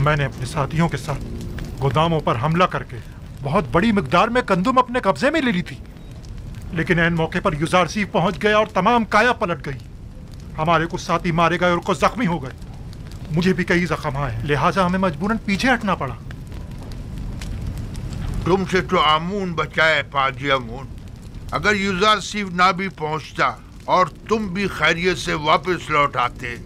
मैंने अपने साथियों के साथ गोदामों पर हमला करके बहुत बड़ी मिकदार में गंदम अपने कब्जे में ले ली थी, लेकिन ऐन मौके पर युजारसीफ पहुंच गया और तमाम काया पलट गई। हमारे कुछ साथी मारे गए और कुछ जख्मी हो गए। मुझे भी कई जख्म आए, लिहाजा हमें मजबूरन पीछे हटना पड़ा। तुमसे तो आमून बचाए पाजी आमून। अगर युजारसीफ ना भी पहुंचता और तुम भी खैरियत से वापस लौट आते,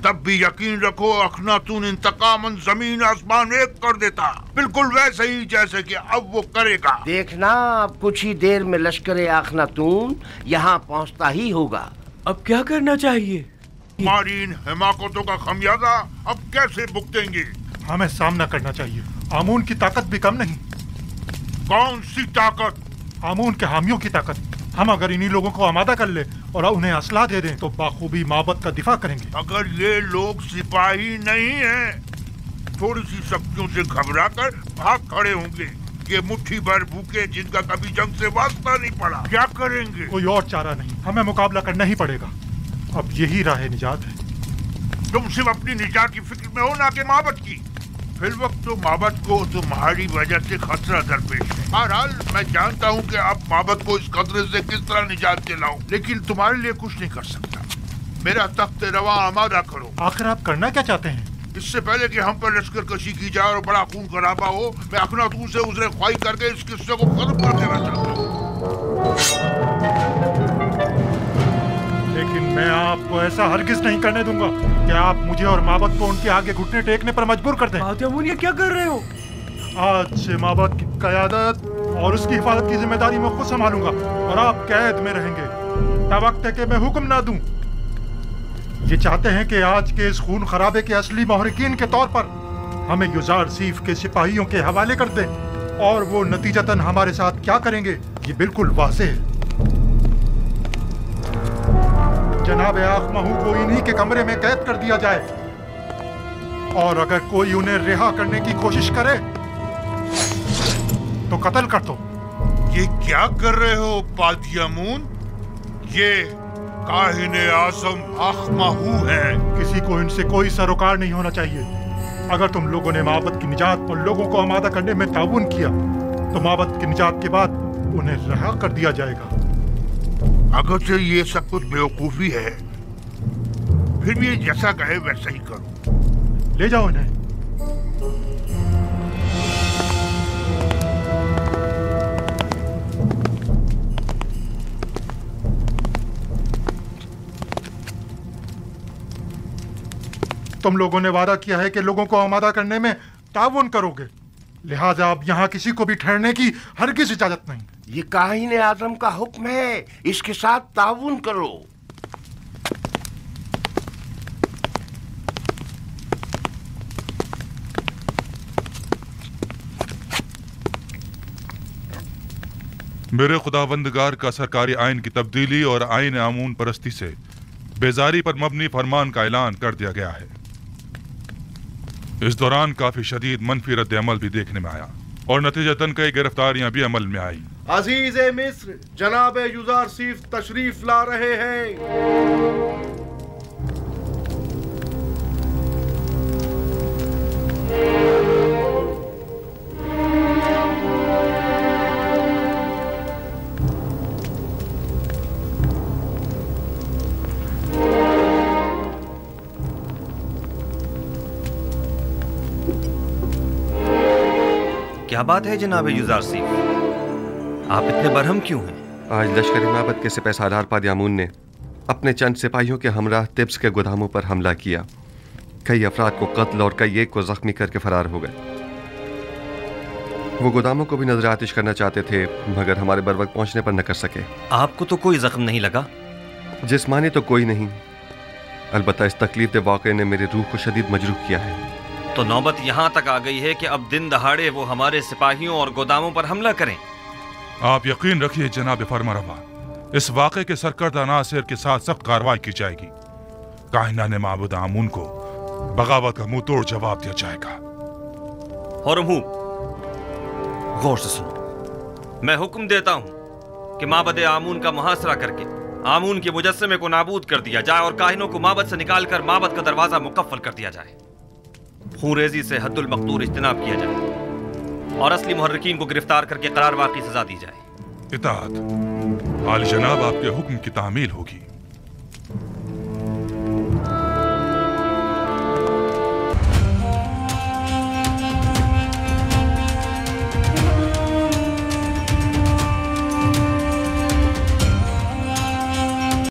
तब भी यकीन रखो अखनातून इंतकामन जमीन आसमान एक कर देता, बिल्कुल वैसे ही जैसे कि अब वो करेगा। देखना, अब कुछ ही देर में लश्कर अखनातून यहाँ पहुँचता ही होगा। अब क्या करना चाहिए? हमारी इन हिमाकतों का खमियाजा अब कैसे भुगतेंगे? हमें सामना करना चाहिए। आमून की ताकत भी कम नहीं। कौन सी ताकत? आमून के हामियों की ताकत। हम अगर इन्हीं लोगों को आमादा कर ले और उन्हें असला दे दें तो बाखूबी माबद का दिफा करेंगे। अगर ये लोग सिपाही नहीं हैं, थोड़ी सी शक्तियों से घबरा कर भाग खड़े होंगे। ये मुट्ठी भर भूखे जिनका कभी जंग से वास्ता नहीं पड़ा, क्या करेंगे? कोई और चारा नहीं, हमें मुकाबला करना ही पड़ेगा। अब यही राह निजात है। तुम सिर्फ अपनी निजात की फिक्र में हो, ना कि माबद की। फिर वक्त तो माबद को तुम्हारी वजह से खतरा दरपेश है। बहरहाल मैं जानता हूँ कि आप माबद को इस खतरे से किस तरह निजात दिलाऊं, लेकिन तुम्हारे लिए कुछ नहीं कर सकता। मेरा तख्त रवा आमादा करो। आखिर आप करना क्या चाहते हैं? इससे पहले कि हम पर लश्कर कशी की जाए और बड़ा खून खराबा हो, मैं अखनातून से उजरे ख्वाही करके इस किस्से को खत्म कर देना चाहता हूँ। लेकिन मैं आपको ऐसा हरगिज नहीं करने दूंगा कि आप मुझे और माबद को उनके आगे घुटने टेकने पर मजबूर कर दें। ये क्या कर रहे हो? आज से माबद की क़यादत और उसकी हिफाजत की जिम्मेदारी मैं खुद संभालूंगा और आप कैद में रहेंगे तब वक्त कि मैं हुक्म ना दूं। ये चाहते हैं कि आज के इस खून खराबे के असली महरिकीन के तौर पर हमें युजारसीफ के सिपाहियों के हवाले कर दें, और वो नतीजतन हमारे साथ क्या करेंगे ये बिल्कुल वाज़ेह है। जनाब आख महू को इन्हीं के कमरे में कैद कर दिया जाए, और अगर कोई उन्हें रिहा करने की कोशिश करे तो कत्ल कर दो। ये क्या कर रहे हो पादियामून? ये काहिने आज़म आख महू है। किसी को इनसे कोई सरोकार नहीं होना चाहिए। अगर तुम लोगों ने माबद की निजात और लोगों को आमादा करने में ताउन किया तो माबद की निजात के बाद उन्हें रिहा कर दिया जाएगा। अगर से ये सब कुछ बेवकूफी है, फिर भी जैसा कहे वैसा ही करो। ले जाओ इन्हें। तुम लोगों ने वादा किया है कि लोगों को आमादा करने में ताउन करोगे, लिहाजा अब यहाँ किसी को भी ठहरने की हरगिज़ इजाजत नहीं। ये काहिने आज़म का हुक्म है, इसके साथ ताउन करो। मेरे खुदावंदगार का सरकारी आइन की तब्दीली और आइन आमून परस्ती से बेजारी पर मबनी फरमान का ऐलान कर दिया गया है। इस दौरान काफी शदीद मनफी रद्द अमल भी देखने में आया और नतीजतन कई गिरफ्तारियां भी अमल में आई। अजीज मिस्र, जनाब युजारसीफ तशरीफ ला रहे हैं। क्या बात है जनाब युजारसीफ, आप इतने बरहम क्यों हैं? आज लश्कर माबद के सिपह सालार पादियामून ने अपने चंद सिपाहियों के हमराह तिब्स के गोदामों पर हमला किया। कई अफराद को कत्ल और कई एक को जख्मी करके फरार हो गए। वो गोदामों को भी नजर आतिश करना चाहते थे, मगर हमारे बर वक्त पहुंचने पर न कर सके। आपको तो कोई जख्म नहीं लगा? जिस्मानी तो कोई नहीं, अलबत्ता इस तकलीफ के वाक़े ने मेरी रूह को शदीद मजरूह किया है। तो नौबत यहाँ तक आ गई है कि अब दिन दहाड़े वो हमारे सिपाहियों और गोदामों पर हमला करें। आप यकीन रखिए जनाब फरमारवा, इस वाक़े के सरकर्दा नासिर के साथ सख्त कार्रवाई की जाएगी। काहिना ने माबूद आमून को बगावत का मुंह तोड़ जवाब दिया जाएगा। गौर से सुनो, मैं हुक्म देता हूँ कि माबद आमून का मुहासरा करके आमून के मुजस्समे को नाबूद कर दिया जाए और काहिनों को माबद से निकालकर माबद का दरवाजा मुकफ्फल कर दिया जाए। खूनरेजी से हद्दुल मक़दूर इज्तनाब किया जाए और असली मुहर्रिकीन को गिरफ्तार करके करार वाक़ई सजा दी जाए। इताअत। आली जनाब आपके हुक्म की तामील होगी।